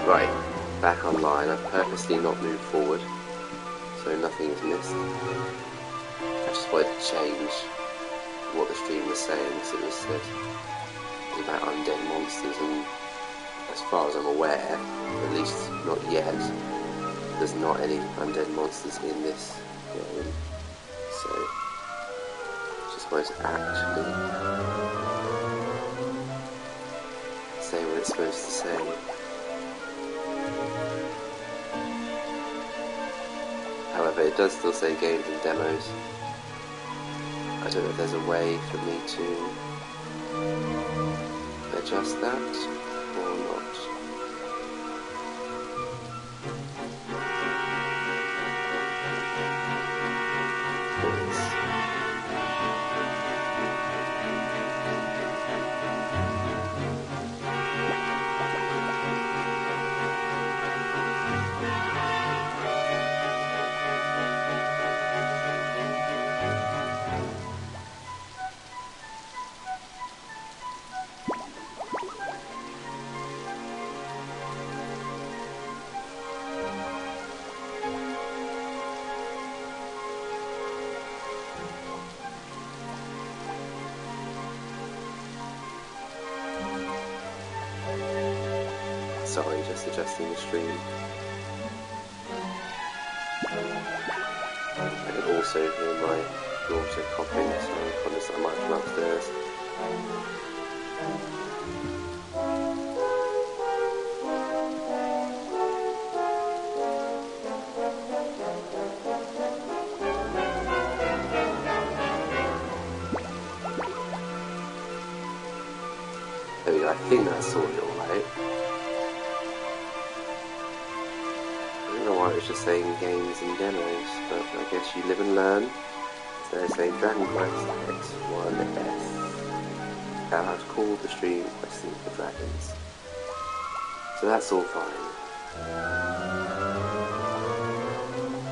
Right, back online. I've purposely not moved forward, so nothing is missed. I just wanted to change what the stream was saying, because it was said about undead monsters, and as far as I'm aware, at least not yet, there's not any undead monsters in this game. So, just wanted to actually say what it's supposed to say. However, it does still say games and demos. I don't know if there's a way for me to adjust that or not. Sorry, just adjusting the stream. I can also hear my daughter coughing, so I'm conscious I might come upstairs. There we go, I think that's sorted alright. I don't know why it was just saying games and demos, but I guess you live and learn. So they say Dragon Quest X1S. Now I've called the stream Questing for Dragons. So that's all fine.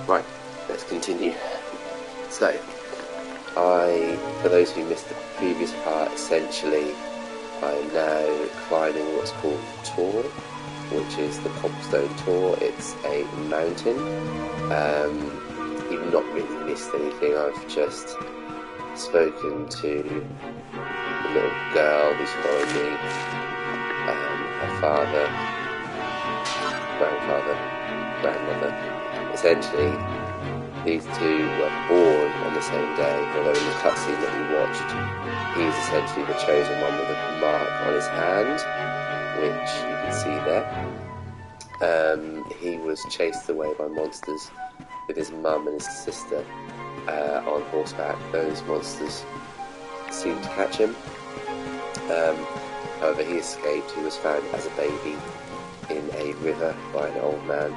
Right, let's continue. So, for those who missed the previous part, essentially, I'm now climbing what's called Tor, which is the Cobblestone Tor. It's a mountain. You've not really missed anything. I've just spoken to the little girl who's following me, her father, grandmother. Essentially, these two were born on the same day, although in the cutscene that we watched, he's essentially the chosen one with a mark on his hand, which you can see there. He was chased away by monsters with his mum and his sister on horseback. Those monsters seemed to catch him. However, he escaped. He was found as a baby in a river by an old man.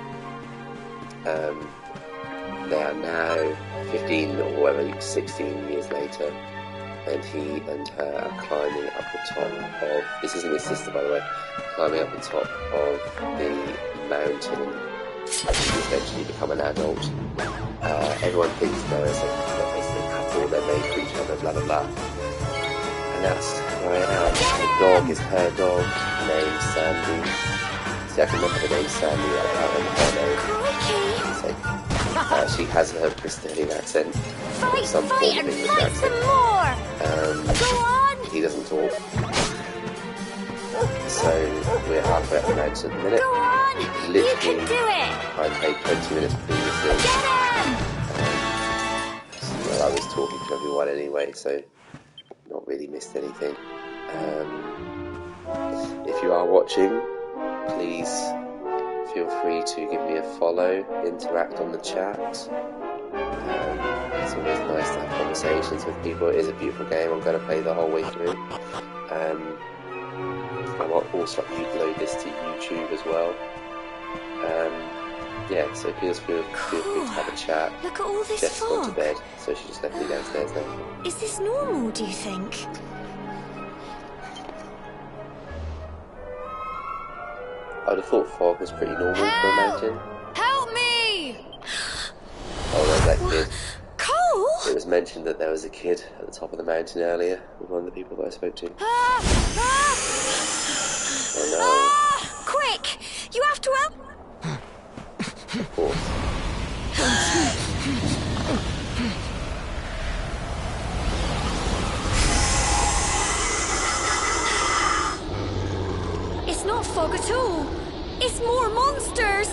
They are now 15 or whatever, 16 years later, and he and her are climbing up the top of, this isn't his sister by the way, climbing up the top of the mountain as he eventually become an adult. Everyone thinks they're basically a couple, they're made for each other, blah blah blah. And that's where I am. The dog is her dog, named Sandy. See, I can remember the name Sandy, I can't remember her name. So, she has her Bristolian accent. Fight, some fight, and fight some more! Go on! He doesn't talk. So, we're halfway up the mountain at the minute. Go on! Literally, you can do it! I played 20 minutes previously. Get him! Well, I was talking to everyone anyway, so not really missed anything. If you are watching, please feel free to give me a follow, interact on the chat. It's always nice to have conversations with people. It is a beautiful game. I'm going to play the whole way through. I might also upload this to YouTube as well. Yeah, so please feel free to have a chat. Look at all this Jess fog. gone to bed, so she just left me downstairs now. Is this normal, do you think? I'd have thought fog was pretty normal for a mountain. Help me! Oh, there's that kid. Cole! It was mentioned that there was a kid at the top of the mountain earlier with one of the people that I spoke to. Oh no. Quick! You have to It's not fog at all. It's more monsters.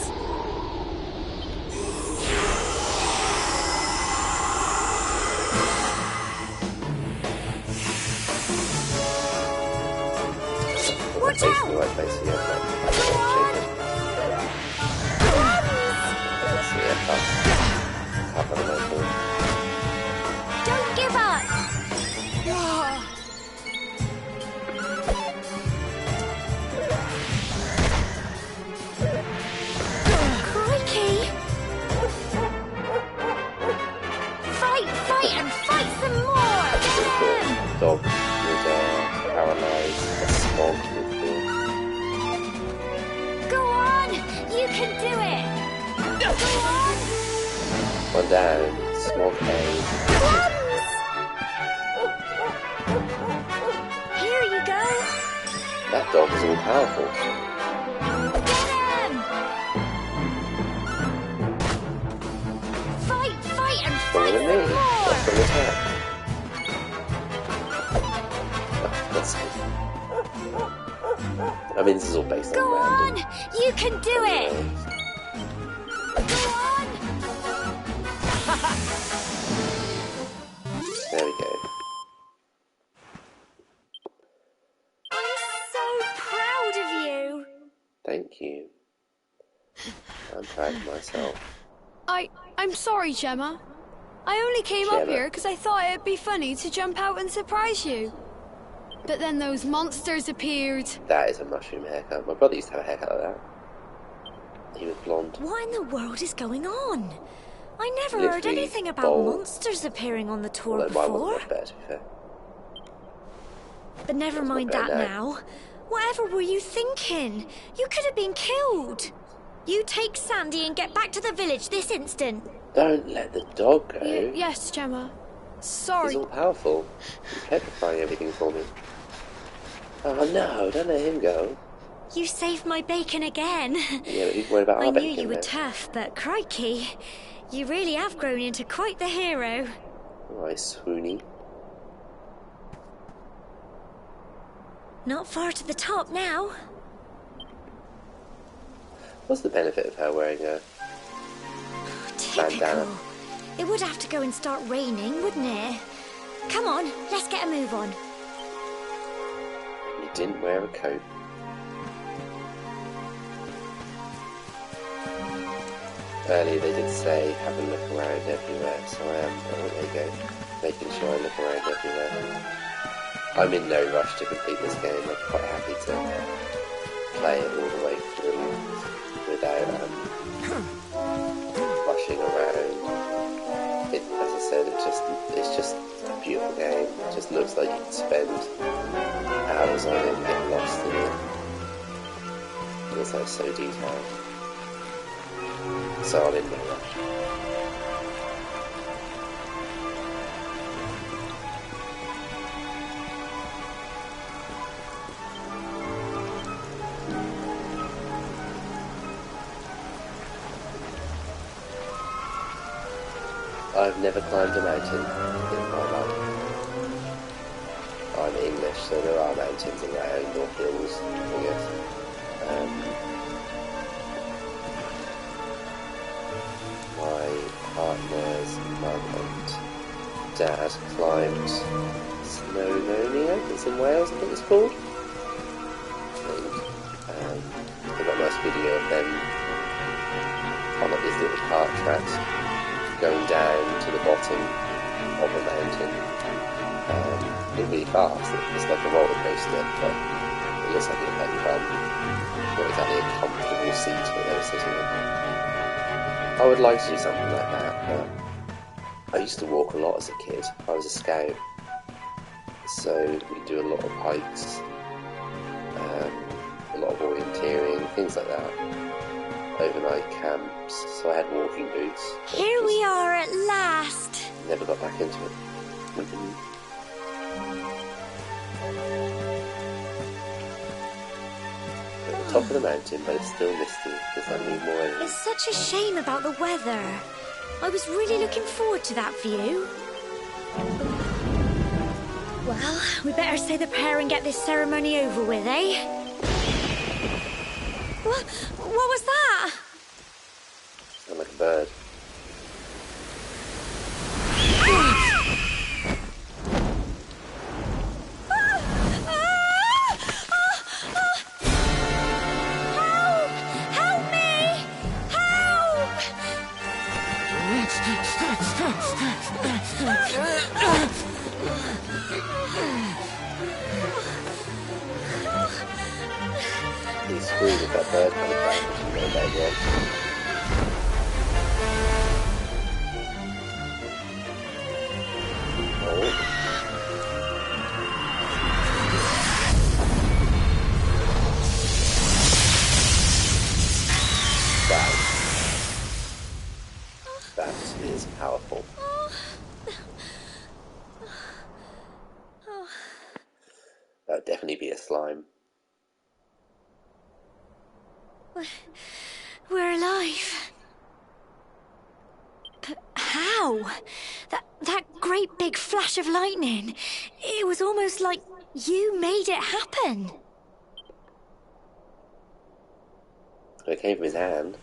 Watch out! The right place again, but Don't give up! Crikey! Fight, fight, and fight some more! Get him! Dog was paralysed, a smog with Go on! You can do it! Go on! one down, smog aid. Plums! Here you go! That dog is all powerful. Get him! Fight, fight, and Stronger fight than me. some more! What's the attack? Oh, that's good. I mean, this is all based Go on on! random. You can do it! Go on! There we go. I'm so proud of you! Thank you. I'm proud of myself. I'm sorry, Gemma. I only came up Gemma. here because I thought it'd be funny to jump out and surprise you. But then those monsters appeared. That is a mushroom haircut. My brother used to have a haircut like that. He was blonde. What in the world is going on? I never heard Literally anything about bold. monsters appearing on the tour Although mine wasn't before. much better, to be fair. But never It's not mind better that now. now. Whatever were you thinking? You could have been killed. You take Sandy and get back to the village this instant. Don't let the dog go. Yes, Gemma. He's Sorry. all powerful. He's petrifying everything for me. Oh no, don't let him go. You saved my bacon again. Yeah, but he's worried about I our knew bacon you were now. tough, but crikey, you really have grown into quite the hero. Right, swoony. Not far to the top now. What's the benefit of her wearing a Typical. bandana? It would have to go and start raining, wouldn't it? Come on, let's get a move on. He didn't wear a coat. Earlier they did say have a look around everywhere, so I am, oh, there you go, making sure I look around everywhere. I'm in no rush to complete this game. I'm quite happy to play it all the way through without rushing around. As I said, it's just a beautiful game. It just looks like you could spend hours on it and get lost in it. It looks like so detailed. So I'm in no rush. I've never climbed a mountain in my life. I'm English, so there are mountains around, or hills, I guess. My partner's mum and dad climbed Snowdonia, it's in Wales, I think it's called. And I've got a nice video of them on like these little cart tracks going down to the bottom of a mountain. Really fast. It's like a roller coaster, but it looks like it'll have fun. Not exactly a comfortable seat that they were sitting in. I would like to do something like that, but I used to walk a lot as a kid. I was a scout, so we do a lot of hikes, a lot of orienteering, things like that. Overnight camps, so I had walking boots. Here we are at last. Never got back into it. At the top of the mountain, but it's still misty. Does that mean more? It's such a shame about the weather. I was really looking forward to that view. Well, we better say the prayer and get this ceremony over with, eh? What was that? Sound like a bird. Help me! Help! He's screwed with that bird coming back, which is very bad one. Oh. That is powerful. That would definitely be a slime. We're alive. But how? That great big flash of lightning. It was almost like you made it happen. It came from his hand.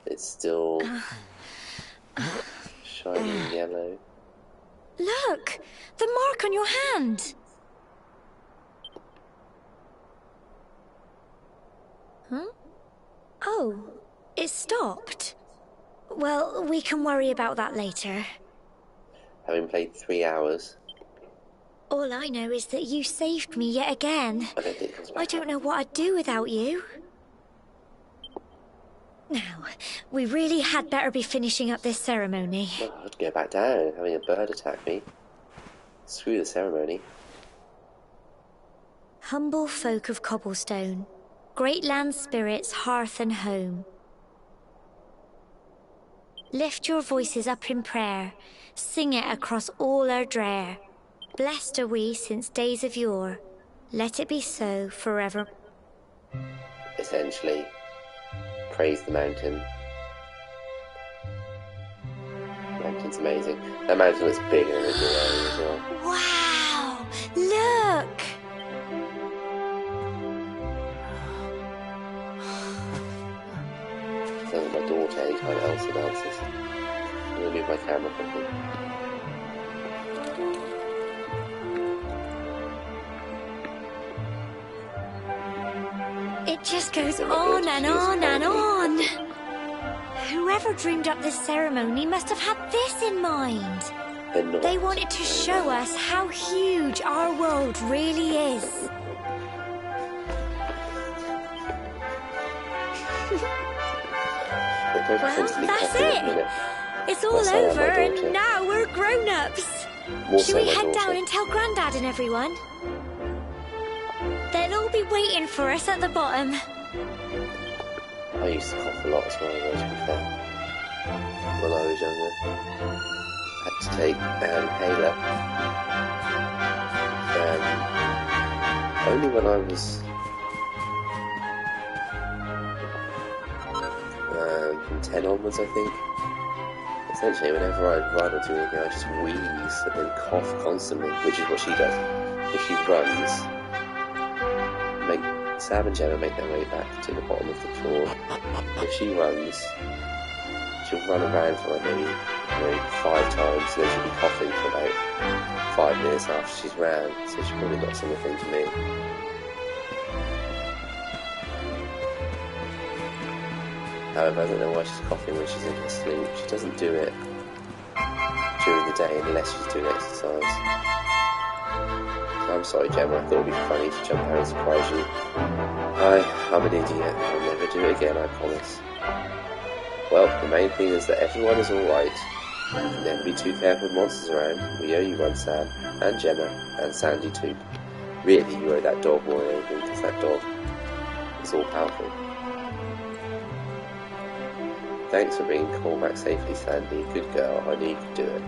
It's still shining yellow. Look! The mark on your hand! Huh? Oh, it stopped. Well, we can worry about that later. Having played 3 hours. All I know is that you saved me yet again. I don't think it comes back. I don't know what I'd do without you. Now, we really had better be finishing up this ceremony. Well, I'd go back down, having a bird attack me. Screw the ceremony. Humble folk of Cobblestone, great land spirits, hearth and home. Lift your voices up in prayer, sing it across all our drear. Blessed are we since days of yore, let it be so forever. Essentially, praise the mountain. The mountain's amazing. That mountain looks bigger than the area as well. Wow! Look! Sounds like my daughter anytime Elsa dances. I'm going to move my camera quickly. It just goes on and on and on. Whoever dreamed up this ceremony must have had this in mind. They wanted to show us how huge our world really is. Well, that's it. It's all over and now we're grown-ups. Should we head down and tell Grandad and everyone? They'll all be waiting for us at the bottom. I used to cough a lot as well, though, to be fair. When I was younger. I had to take an inhaler. Only when I was from 10 onwards, I think. Essentially, whenever I'd run or do anything, I just wheeze and then cough constantly, which is what she does. If she runs, Sam and Gemma make their way back to the bottom of the floor. If she runs, she'll run around for like maybe 5 times, and then she'll be coughing for about 5 minutes after she's ran, so she probably got similar thing to me. However, I don't know why she's coughing when she's in her sleep. She doesn't do it during the day unless she's doing exercise. I'm sorry, Gemma, I thought it would be funny to jump out and surprise you. I'm an idiot. I'll never do it again, I promise. Well, the main thing is that everyone is alright. Never be too careful with monsters around. We owe you one, Sam, and Gemma, and Sandy too. Really, you owe that dog more than anything, because that dog is all powerful. Thanks for bringing Cole back safely, Sandy. Good girl, I knew you could do it.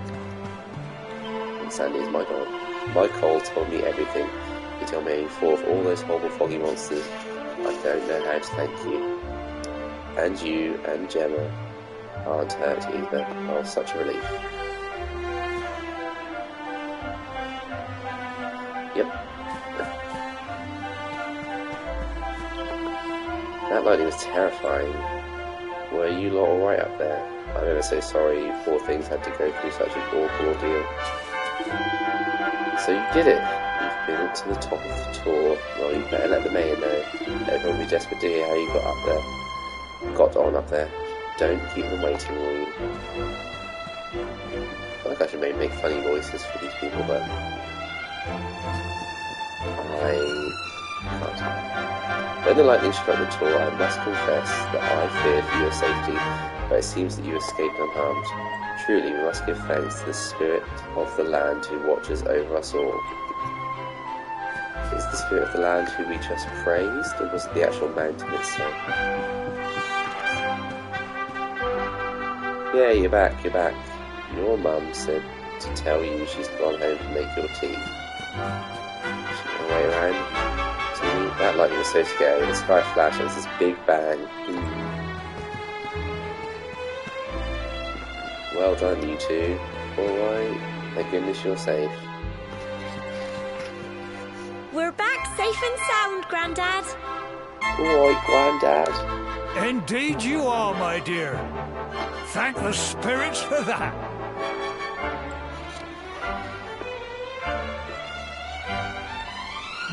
And Sandy is my dog. My Cole told me everything. He told me he fought all those horrible foggy monsters. I don't know how to thank you. And you and Gemma aren't hurt either. Oh, such a relief. Yep. That lightning was terrifying. Were you lot alright up there? I'm ever so sorry you poor things had to go through such an awful ordeal. So you did it. You've been to the top of the tour. Well, you better let the mayor know. Everyone will be desperate to hear how you got up there. Got on up there. Don't keep them waiting, will you? I feel like I should maybe make funny voices for these people, but I can't. When the lightning struck the tour, I must confess that I feared for your safety, but it seems that you escaped unharmed. Truly, we must give thanks to the spirit of the land who watches over us all. Is the spirit of the land who we just praised, or was it the actual mountain itself? Yeah, you're back. Your mum said to tell you she's gone home to make your tea. She went away around. That lightning was so scary. The sky flashed, there was this big bang. Well done, you two. Alright. Thank goodness you're safe. We're back safe and sound, Grandad. Alright, Grandad. Indeed you are, my dear. Thank the spirits for that.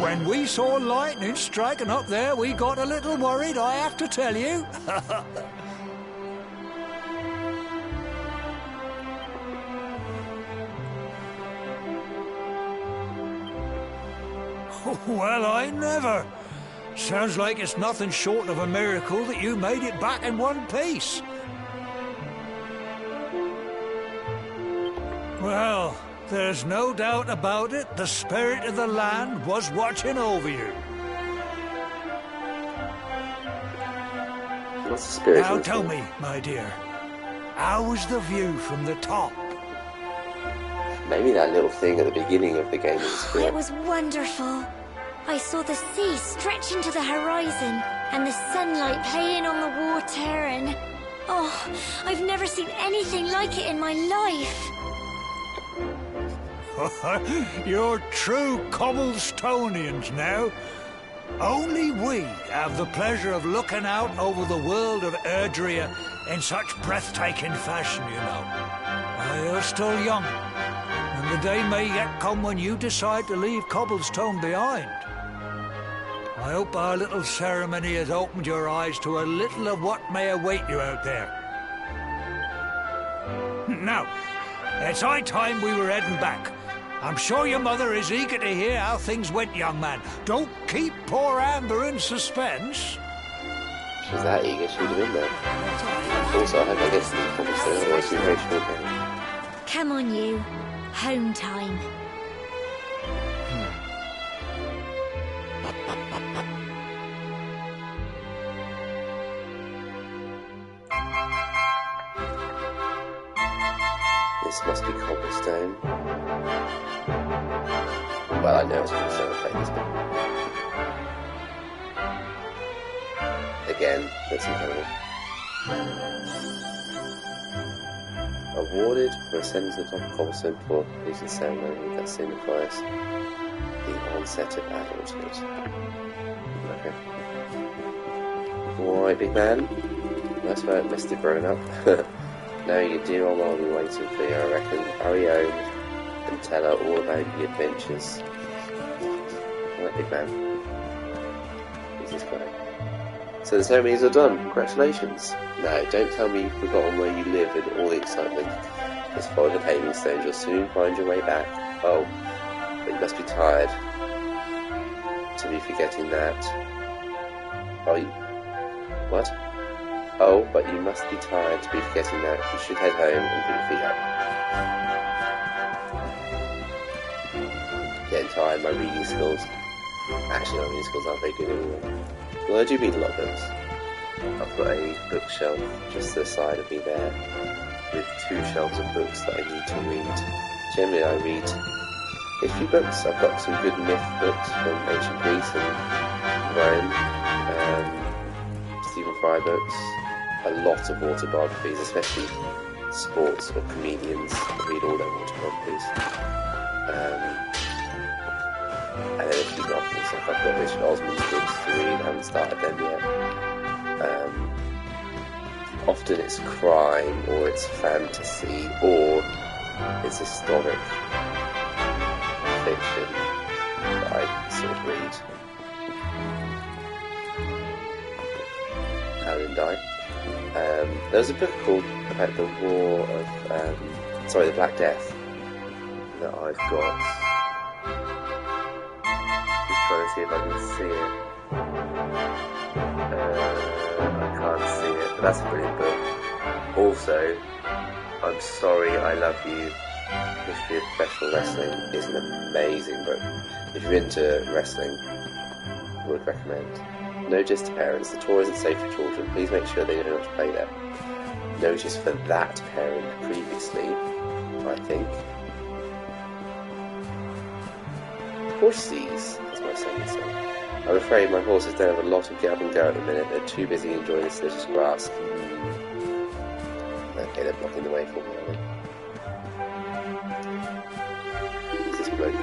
When we saw lightning striking up there, we got a little worried, I have to tell you. Well, I never. Sounds like it's nothing short of a miracle that you made it back in one piece. Well, there's no doubt about it, the spirit of the land was watching over you. What's the spirit? Now tell me, my dear, how was the view from the top? Maybe that little thing at the beginning of the game was a spirit. It was wonderful. I saw the sea stretch into the horizon and the sunlight playing on the water and... Oh, I've never seen anything like it in my life. You're true Cobblestonians now. Only we have the pleasure of looking out over the world of Erdrea in such breathtaking fashion, you know. You're still young, and the day may yet come when you decide to leave Cobblestone behind. I hope our little ceremony has opened your eyes to a little of what may await you out there. Now, it's high time we were heading back. I'm sure your mother is eager to hear how things went, young man. Don't keep poor Amber in suspense. She's that eager, she would have been there. Also, I hope I get to the Cobblestone, otherwise she's very short game. Come on, you. Home time. This must be Cobblestone. Well, I know it's Cobblestone, I've played this bit. Again, that's incredible. Awarded for ascending to the top of Cobblestone for completing ceremony that signifies the onset of adulthood. Okay. Alright, big man. That's where it must have grown up. Now your dear old mom will be waiting for you, I reckon. Hurry home and tell her all about the adventures. Alright, big man. Who's this guy? So the ceremonies are done. Congratulations. No, don't tell me you've forgotten where you live and all the excitement. Just follow the paving stones. You'll soon find your way back. Oh, but you must be tired to be forgetting that. Oh, what? Oh, but you must be tired to be forgetting that. You should head home and put your feet up. Getting tired, my reading skills. Actually, my reading skills aren't very good anymore. Well, I do read a lot of books. I've got a bookshelf just to the side of me there, with 2 shelves of books that I need to read. Generally, I read history books. I've got some good myth books from ancient Greece and Rome, Stephen Fry books, a lot of autobiographies, especially sports or comedians. I read all their autobiographies. And then a few novels, like I've got Richard Osman's books to read, I haven't started them yet. Often it's crime, or it's fantasy, or it's historic fiction that I sort of read. Alan died. There was a book called about the War of, the Black Death that I've got. Just trying to see if I can see it. I can't see it, but that's a brilliant book. Also, I'm Sorry, I Love You, History of Professional Wrestling is an amazing book. If you're into wrestling, I would recommend. Notice to parents, the tour isn't safe for children. Please make sure they know not to play there. Notice for that parent previously, I think. Horses, as my son would say. I'm afraid my horses don't have a lot of get up and go at the minute. They're too busy enjoying this delicious grass. Okay, they're blocking the way for me, Who's this bloke?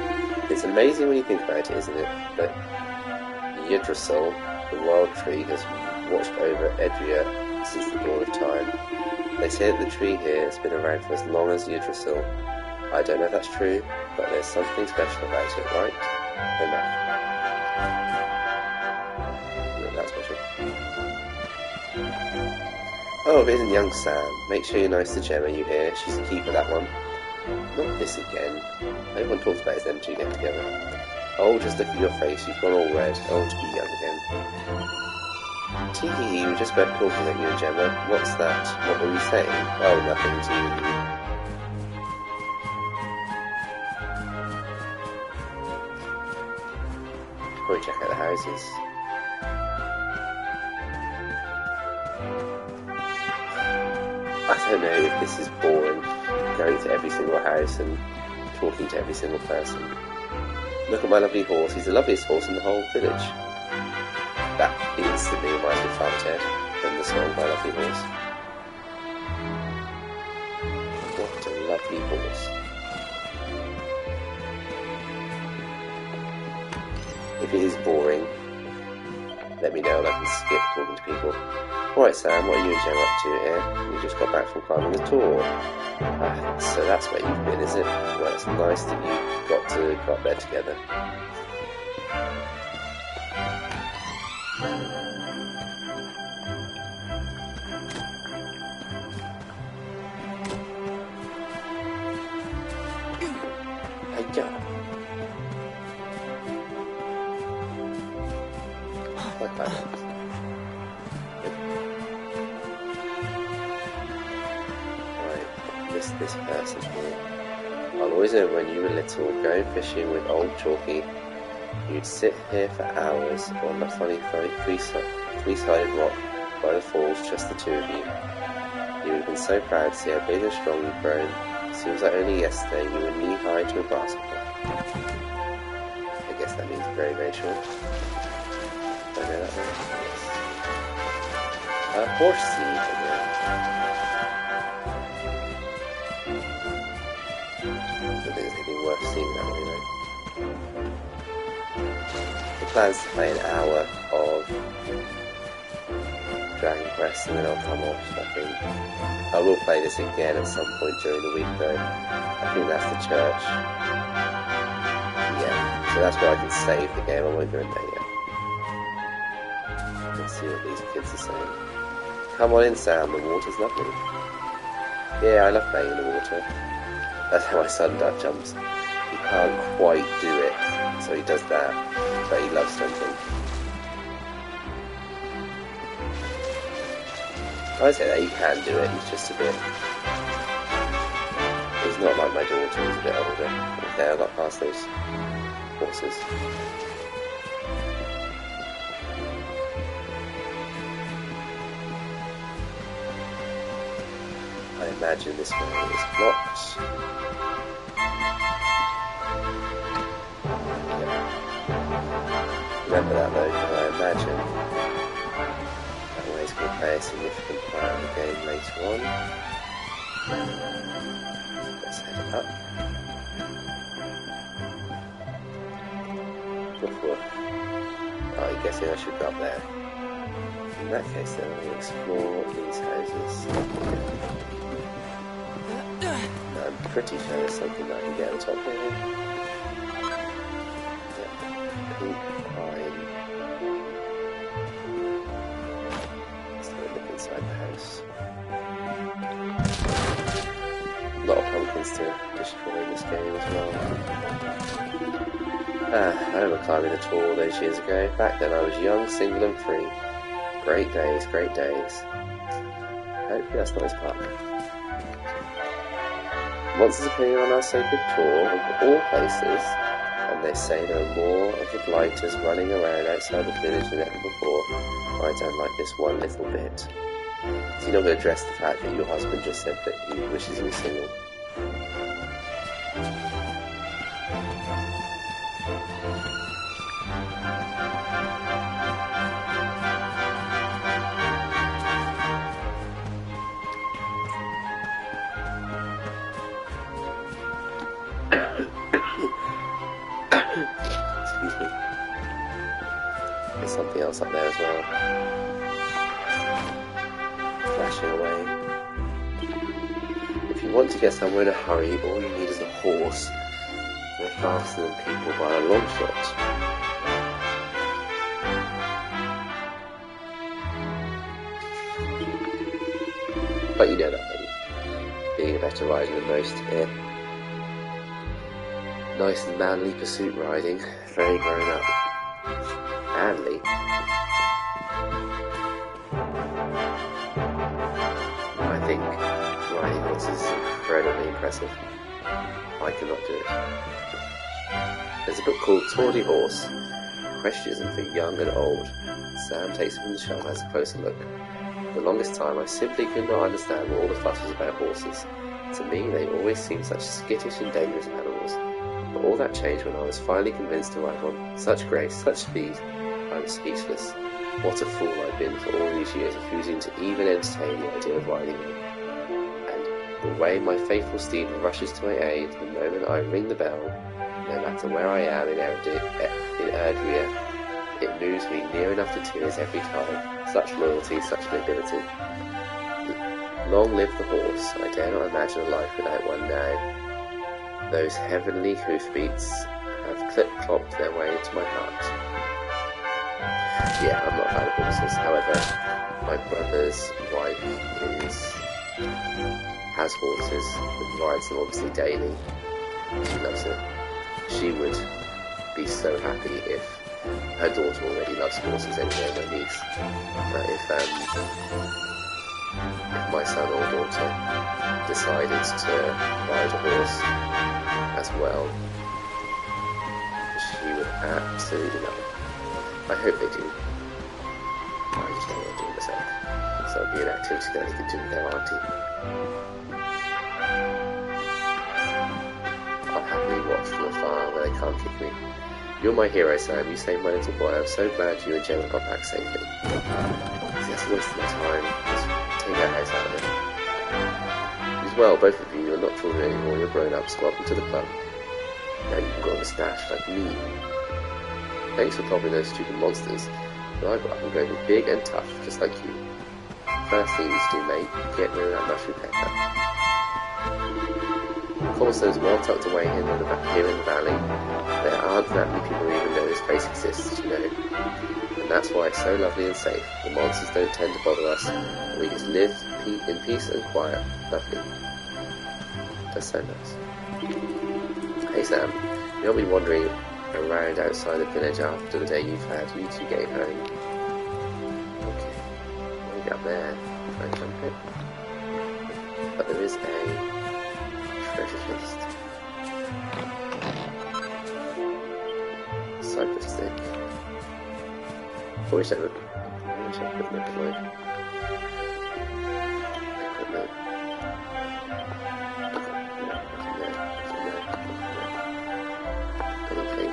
It's amazing when you think about it, isn't it? That Yggdrasil, the wild tree, has watched over Edria since the dawn of time. They say that the tree here has been around for as long as Yggdrasil. I don't know if that's true, but there's something special about it, right? Enough. Not that special. Oh, it isn't young Sam. Make sure you're nice to Gemma, you hear? She's the keeper, that one. Not this again. Everyone talks about them two getting together. Oh, just look at your face. You've gone all red. Oh, to be young again. Tee, we were just about talking at you and Gemma. What's that? What were we saying? Oh, nothing to you. Probably check out the houses. I don't know if this is boring, going to every single house and talking to every single person. Look at my lovely horse. He's the loveliest horse in the whole village. That instantly reminds me of Farm Ted and the song My Lovely Horse. What a lovely horse. If it is boring, let me know and I can skip talking to people. Alright Sam, what are you and Jem up to here? We just got back from climbing the tour. So that's where you've been, is it? Well, it's nice that you got to go up there together. Hey, go. Like that. This person here. I'll always know when you were little, going fishing with old Chalky. You'd sit here for hours on the funny three-sided rock by the falls, just the two of you. You would have been so proud to see how big and strong you've grown. Seems like only yesterday you were knee-high to a basketball. I guess that means very, very short. Don't know that one? Yes. Horsey again. Worth seeing that way, The plan's to play an hour of Dragon Quest and then I'll come off, I think. I will play this again at some point during the week though. I think that's the church. Yeah, so that's where I can save the game, I won't go in there yet. Let's see what these kids are saying. Come on in Sam, the water's lovely. Yeah, I love playing in the water. That's how my son jumps. He can't quite do it, so he does that, but he loves jumping. I say that he can do it, he's just a bit... He's not like my daughter, he's a bit older. Okay, I got past those horses. I imagine this one is blocked. Remember that though, because I imagine that way's going to play a significant part of the game later on. Let's head up. Woof woof. Oh, I'm guessing I should go up there. In that case, then I'll explore these houses. I'm pretty sure there's something that I can get on top here. Yeah, pink pine. Let's have a look inside the house. A lot of pumpkins to destroy in this game as well. I remember climbing a tall all those years ago. Back then I was young, single and free. Great days, great days. Hopefully that's not his partner. Monsters appear on our sacred tour of all places, and they say there are more of the blighters running around outside the village than ever before. I don't like this one little bit. So you're not going to address the fact that your husband just said that he wishes he was single. Excuse me. There's something else up there as well. Flashing away. If you want to get somewhere in a hurry, all you need is a horse. They're faster than people by a long shot. But you know that, buddy. Being a better rider than most, yeah. Nice and manly pursuit riding, very grown up. Manly? I think riding horses is incredibly impressive. I cannot do it. There's a book called Tour de Horse, Questions for Young and Old. Sam takes it from the shelf and has a closer look. For the longest time I simply could not understand what all the fuss was about horses. To me they always seemed such skittish and dangerous animals. But all that changed when I was finally convinced to ride one. Such grace, such speed, I was speechless. What a fool I've been for all these years, refusing to even entertain the idea of riding one. And the way my faithful steed rushes to my aid the moment I ring the bell, no matter where I am in Erdrea, it moves me near enough to tears every time. Such loyalty, such nobility. Long live the horse. I dare not imagine a life without one now. Those heavenly hoofbeats have clip-clopped their way into my heart. Yeah, I'm not a fan of horses. However, my brother's wife has horses and rides them obviously daily. She loves it. She would be so happy if her daughter already loves horses anyway, my niece. If my son or daughter decided to ride a horse as well, she would absolutely love it. I hope they do. I just don't want to do it myself. So it'll be an activity that they can do with their auntie. I'll happily watch from afar where they can't kick me. You're my hero, Sam. You saved my little boy. I'm so glad you and Gemma got back safely. That's a waste of my time. Just take that house out of it. As well, both of you are not children anymore. You're grown-ups. Welcome to the club. Now you can go on a stash like me. Thanks for topping those stupid monsters. But I can go big and tough, just like you. First thing you need to do, mate, get rid of that mushroom pecker. Cobblestone's well tucked away here in the valley. There aren't that many people who even know this place exists, you know. And that's why it's so lovely and safe. The monsters don't tend to bother us, and we just live in peace and quiet. Lovely. That's so nice. Hey Sam, you'll be wandering around outside the village after the day you've had. You two get home. Okay. Maybe up there. Try and jump it. But there is a treasure chest. Cypress stick. I wish I put my equipment.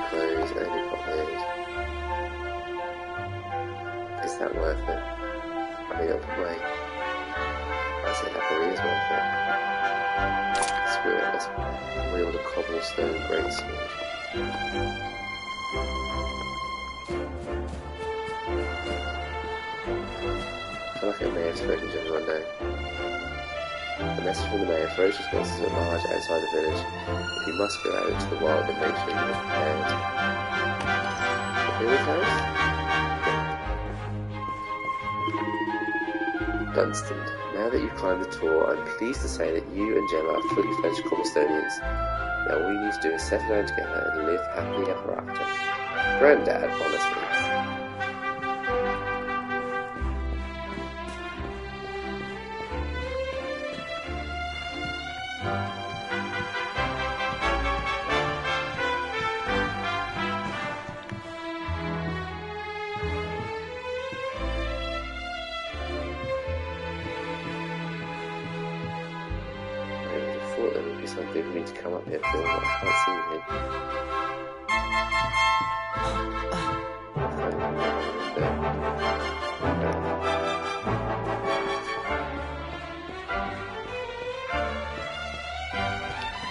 Clothes, only potted. Is that worth it? I mean, up away. I say that probably is worth it. Screw it, let's wield a cobblestone greatsword. like a mayor spoken to everyone now. A message from the mayor. Ferocious monsters are large outside the village. If you must go out into the wild, then make sure you're prepared. The village house? Dunstan. Now that you've climbed the tour, I'm pleased to say that you and Gemma are fully fledged Cobblestonians. Now all you need to do is settle down together and live happily ever after. Grandad, honestly. There would be something for me to come up here for, but I can't see him.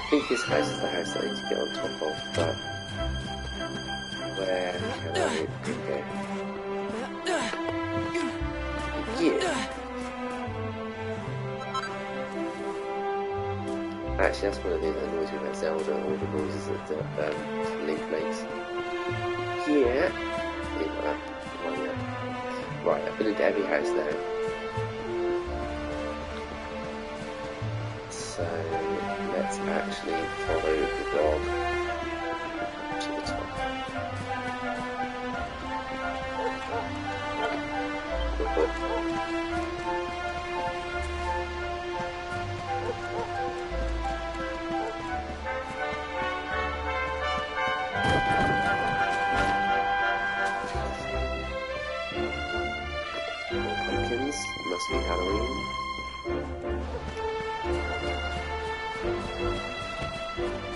I think this house is the house that I need to get on top of, but where can I go? Yeah. Actually, that's one of the things that annoys me about Zelda, all the noises that Link makes. Yeah. Right, I've been into every house now. So, let's actually follow the dog to the top. Must be Halloween.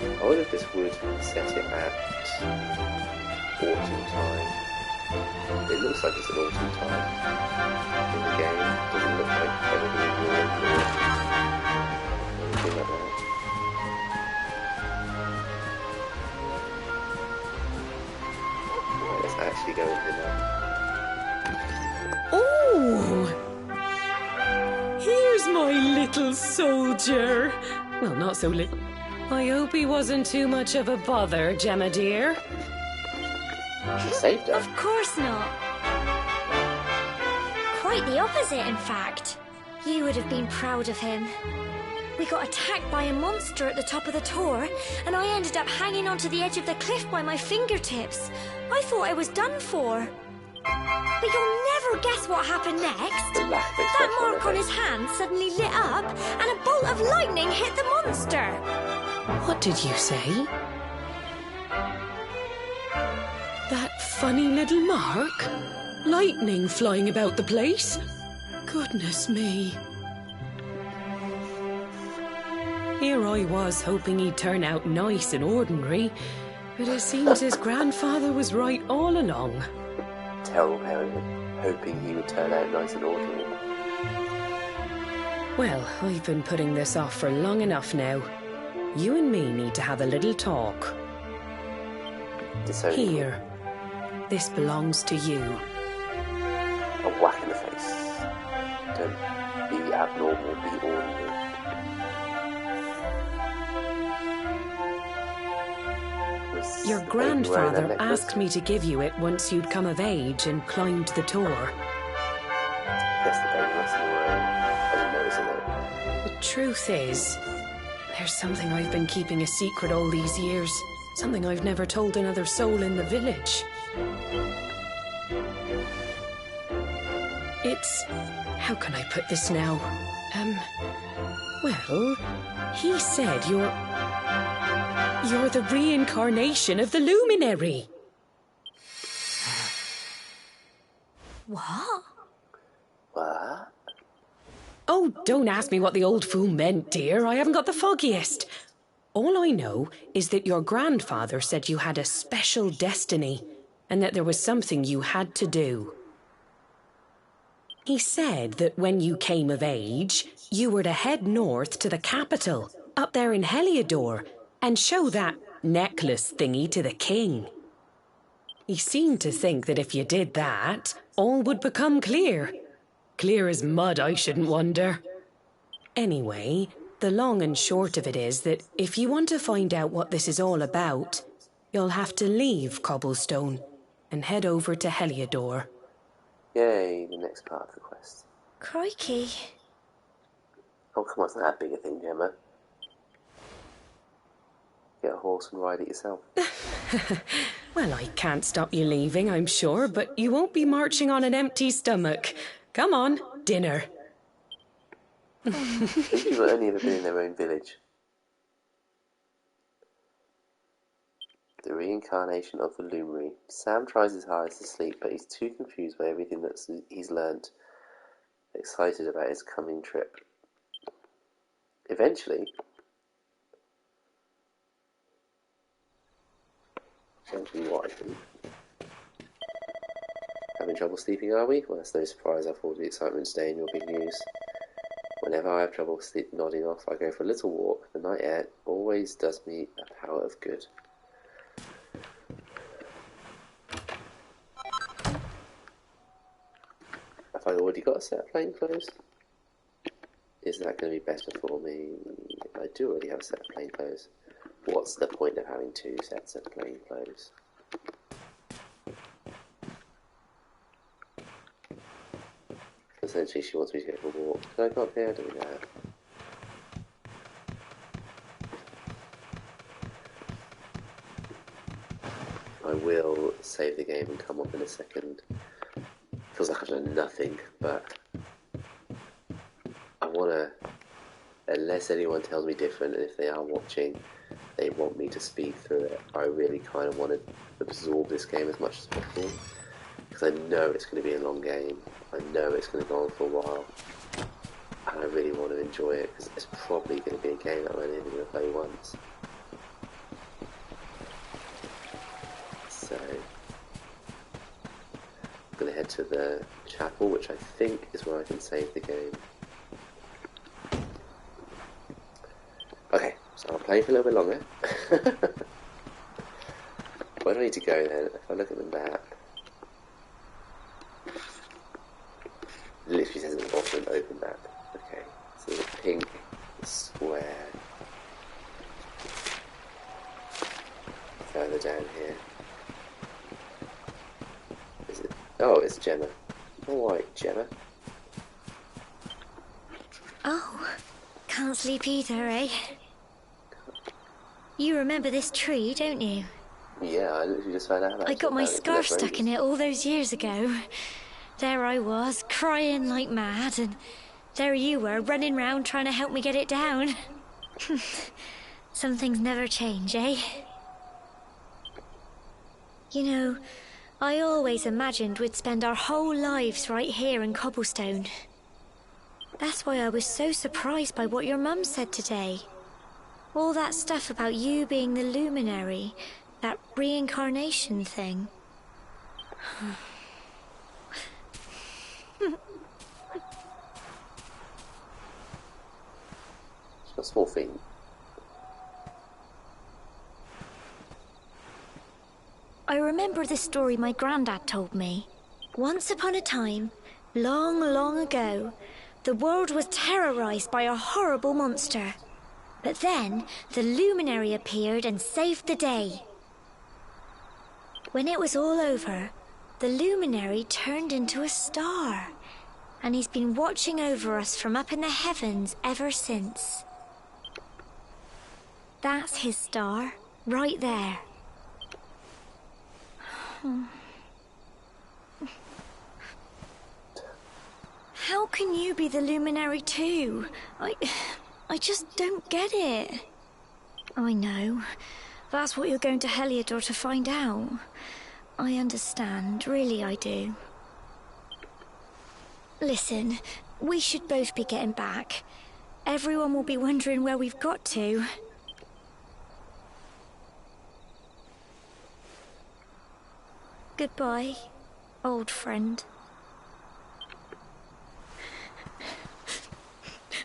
I wonder if this would set it at autumn time. It looks like it's an autumn time in the game. It doesn't look like probably warm or anything like that. Right, let's actually go in here now. Oh! Here's my little soldier. Well, not so little. I hope he wasn't too much of a bother, Gemma dear. She saved her. Of course not. Quite the opposite, in fact. You would have been proud of him. We got attacked by a monster at the top of the tour, and I ended up hanging onto the edge of the cliff by my fingertips. I thought I was done for. But you'll never guess what happened next. That mark on his hand suddenly lit up, and a bolt of lightning hit the monster. What did you say? That funny little mark? Lightning flying about the place? Goodness me. Here I was hoping he'd turn out nice and ordinary, but it seems his grandfather was right all along. Terrible parent, hoping he would turn out nice and ordinary. Well, I've been putting this off for long enough now. You and me need to have a little talk. Here. This belongs to you. A whack in the face. Don't be abnormal, be ordinary. Your grandfather asked me to give you it once you'd come of age and climbed the tour. That's the baby once in a while. I didn't notice it. The truth is, there's something I've been keeping a secret all these years. Something I've never told another soul in the village. It's... how can I put this now? Well, he said you're the reincarnation of the luminary. What? What? Oh, don't ask me what the old fool meant, dear. I haven't got the foggiest. All I know is that your grandfather said you had a special destiny and that there was something you had to do. He said that when you came of age, you were to head north to the capital, up there in Heliodor, and show that necklace thingy to the king. He seemed to think that if you did that, all would become clear. Clear as mud, I shouldn't wonder. Anyway, the long and short of it is that if you want to find out what this is all about, you'll have to leave Cobblestone and head over to Heliodor. Yay, the next part of the quest. Crikey. Oh, come on, it's not that big a thing, Gemma. Get a horse and ride it yourself. Well, I can't stop you leaving, I'm sure, but you won't be marching on an empty stomach. Come on, dinner. People have only ever been in their own village. The reincarnation of the luminary. Sam tries his hardest to sleep, but he's too confused by everything that he's learnt. Excited about his coming trip. Eventually, what I think. Having trouble sleeping, are we? Well, that's no surprise after all the excitement today in your big news. Whenever I have trouble nodding off, I go for a little walk. The night air always does me a power of good. Have I already got a set of plain clothes? Is that going to be better for me? I do already have a set of plain clothes. What's the point of having two sets of plain clothes? Essentially, she wants me to go for a walk. Can I go up here doing that? I will save the game and come up in a second. Feels like I've done nothing, but I want to, unless anyone tells me different, and if they are watching, they want me to speed through it, I really kind of want to absorb this game as much as possible, because I know it's going to be a long game, I know it's going to go on for a while, and I really want to enjoy it, because it's probably going to be a game that I'm only going to play once. So, I'm going to head to the chapel, which I think is where I can save the game. Okay, so I'll play for a little bit longer. Where do I need to go then? If I look at the map, it literally says at the bottom, open map. Okay, so the pink square further down here. Is it? Oh, it's Gemma. Alright, Gemma. Oh, can't sleep either, eh? You remember this tree, don't you? Yeah, I literally just found out about it. I got my scarf stuck in it all those years ago. There I was, crying like mad, and there you were, running round trying to help me get it down. Some things never change, eh? You know, I always imagined we'd spend our whole lives right here in Cobblestone. That's why I was so surprised by what your mum said today. All that stuff about you being the luminary, that reincarnation thing. She's got small feet. I remember the story my granddad told me. Once upon a time, long, long ago, the world was terrorized by a horrible monster. But then, the luminary appeared and saved the day. When it was all over, the luminary turned into a star, and he's been watching over us from up in the heavens ever since. That's his star, right there. How can you be the luminary too? I just don't get it. I know. That's what you're going to Heliodor to find out. I understand, really I do. Listen, we should both be getting back. Everyone will be wondering where we've got to. Goodbye, old friend.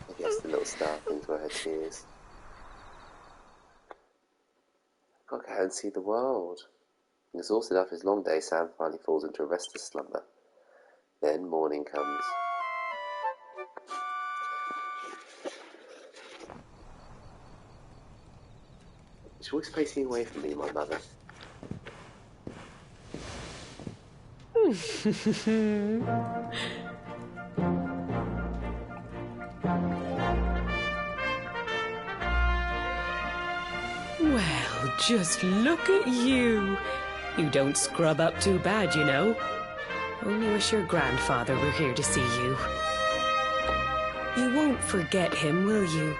I guess the little star things were her tears. I've got to go and see the world. Exhausted after his long day, Sam finally falls into a restless slumber. Then morning comes. She's always facing away from me, my mother. Well, just look at you. You don't scrub up too bad, you know. Only wish your grandfather were here to see you. You won't forget him, will you?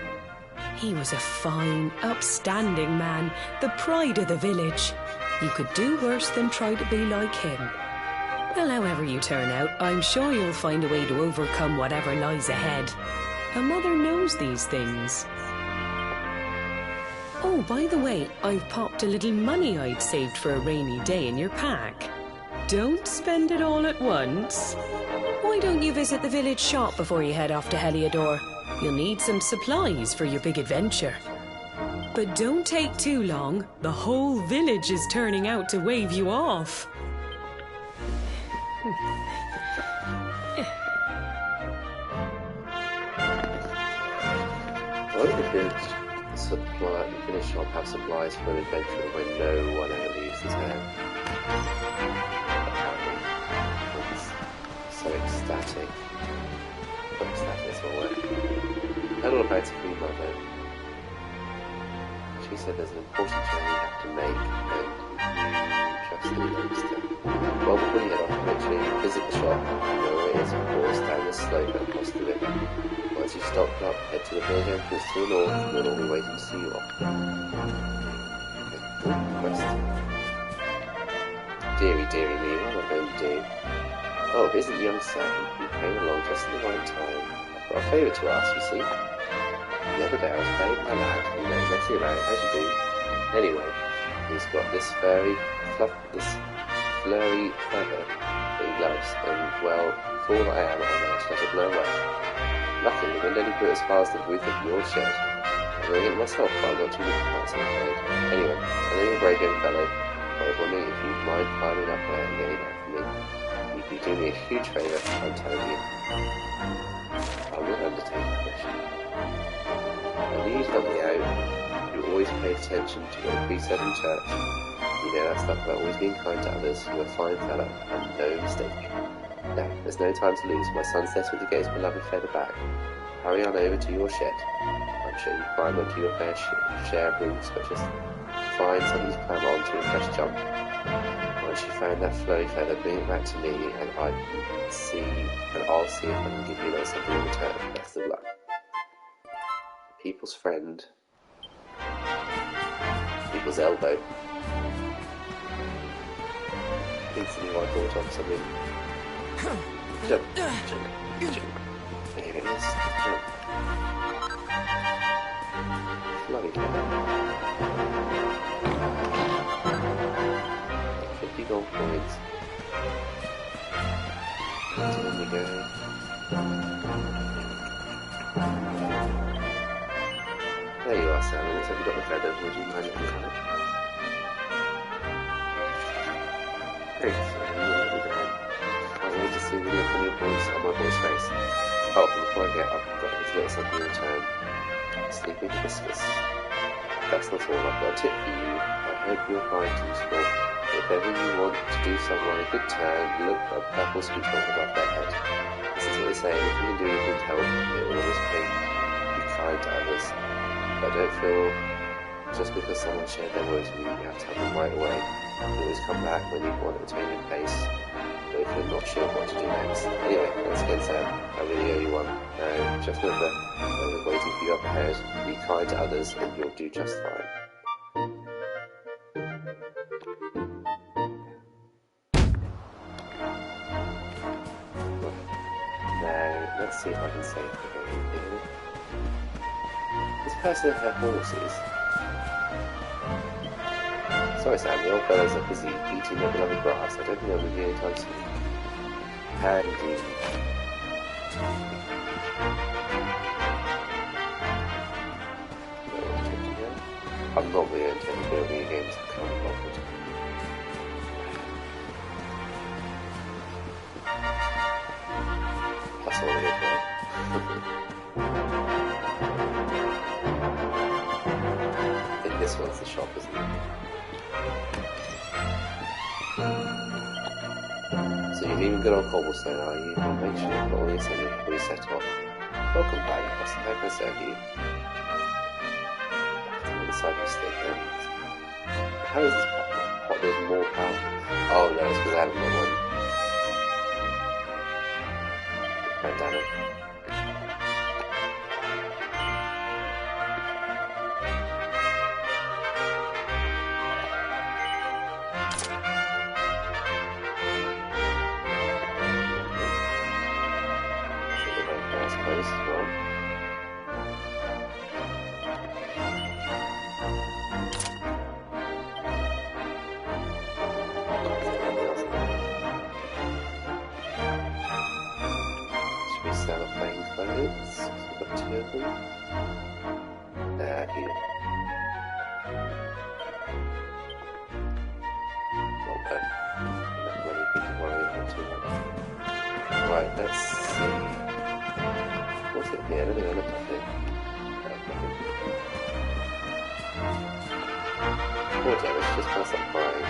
He was a fine, upstanding man, the pride of the village. You could do worse than try to be like him. Well, however you turn out, I'm sure you'll find a way to overcome whatever lies ahead. A mother knows these things. Oh, by the way, I've popped a little money I'd saved for a rainy day in your pack. Don't spend it all at once. Why don't you visit the village shop before you head off to Heliodor? You'll need some supplies for your big adventure. But don't take too long. The whole village is turning out to wave you off. Why would the village shop have supplies for an adventure when no one ever leaves his hand? It's so ecstatic. Ecstatic is my word. I heard all about it from my mother. She said there's an important journey you have to make, and you just noticed it. Well, before you head off, make sure you visit the shop. You know where it is, of course, down the slope across the river. Once you've stopped up, head to the village entrance to the north, and we'll all be waiting to see you off. Quest. Dearie me, what am I going to do? Oh, here's the young Sam, who came along just at the right time. I've got a favour to ask, you see. The other day I was playing my lad, messing around, as you do. Anyway, he's got this flurry feather that he loves, and well, fool that I am, I managed to let it blow away. Luckily, the wind only blew as far as the roof of your shed. I'm doing it myself, but I'm not too good for parts, I'm afraid. Anyway, I know you're a brave young fellow, but I was wondering if you'd mind climbing up there and getting that for me. You'd be doing me a huge favour, I'm telling you. I will undertake the mission. I need to help me out. You always pay attention to what the priest said in church. You know that stuff about always being kind to others. You're a fine fellow, and no mistake. Now, there's no time to lose. My son's desperate to get his beloved feather back. Hurry on over to your shed. I'm sure you climb onto your fair share of rooms, but just find something to climb on to a fresh jump. Once you found that flurry feather, bring it back to me, and I'll see if I can give you a little something in return. Best of luck. People's friend. People's elbow. Instantly I thought of something. Jump, jump, jump. There it is. Jump. Flurry feather. 50 gold coins. In we go. There you are, Sam. Looks like you've got the feather. Would you mind looking at it? Thanks, I'll wait to see the look on my boy's face. Oh, before I get up, I've got his little something in return. Sleeping hibiscus. That's not all. I've got a tip for you. I hope you'll find it useful. If ever you want to do someone a good turn, look for a purple sweet ball above their head. This is what they say. If you can do anything to help, it will always pay. Be kind to others. But don't feel just because someone shared their words with you, you have to help them right away. You always come back when you want a change in pace, but if you're not sure what to do next. Anyway, let's get Sam. I really owe you one. Now, just remember, I'm waiting for you up ahead. Be kind to others, and you'll do just fine. Now, let's see if I can save the game here. This person had horses. Sorry Sam, the old fellows are busy eating their beloved grass. I don't think they'll be here anytime soon. Indeed. I'm not really into any building games that can't be offered. That's all I get there. I think this one's the shop, isn't it? So you've even got on cobblestone, are you? Well, make sure you've got all the assembly before you set off. Welcome back, Boston. How can I serve you? On the side of the stick. How is this pot? There's more power. Oh no, it's because I haven't got one. Bandana. I suppose as well. Should we sell plain clothes? We've got 2 of them. Here. Okay. Enough money for you to worry about too much. Right, let's see. What's it here? I don't think I looked at it. Poor Gemma, she just passed up crying.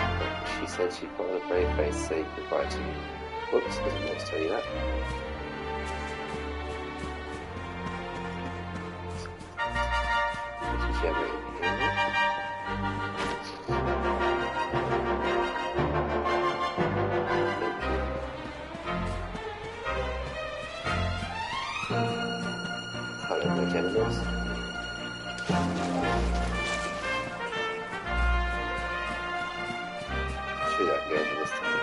She said she put on a brave face to say goodbye to you. Whoops, doesn't want to tell you that. Is Gemma in here? I don't know Gemma was. Should that go over this time?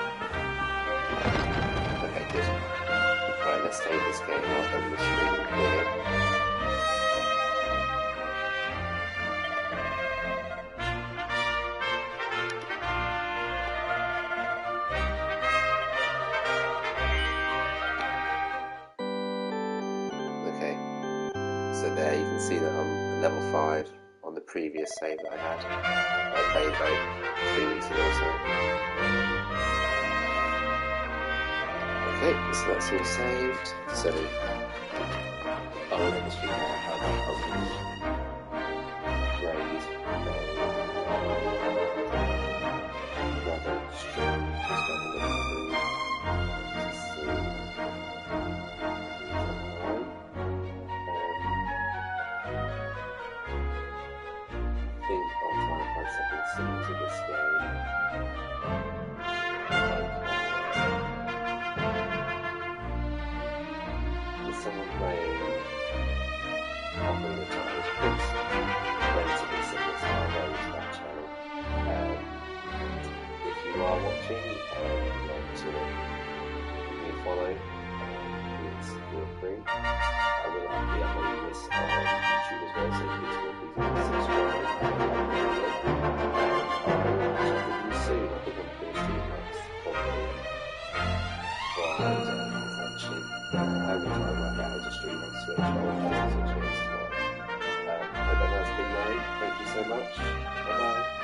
Okay, good. Right, let's save this game. I'll go with the stream here. Okay, so there you can see that I'm level 5 on the previous save that I had. I played about 3 weeks ago or so. Okay, so that's all saved. So, I will let the stream now how to help raise another stream. Just have a look through to see. I think I'll try and find something similar to this game. Is someone playing Ocarina of Time? It's relatively similar to our that channel. If you are watching and you'd like to give me a follow, please feel free. I will be uploading this on YouTube as well, so please feel free to subscribe and like the video. I will catch up with you soon. I think I'm finished doing next probably Friday, actually. I will try and work out how to stream on Switch. I will post on Switch as well. Hope everyone's been nice. Thank you so much. Bye bye.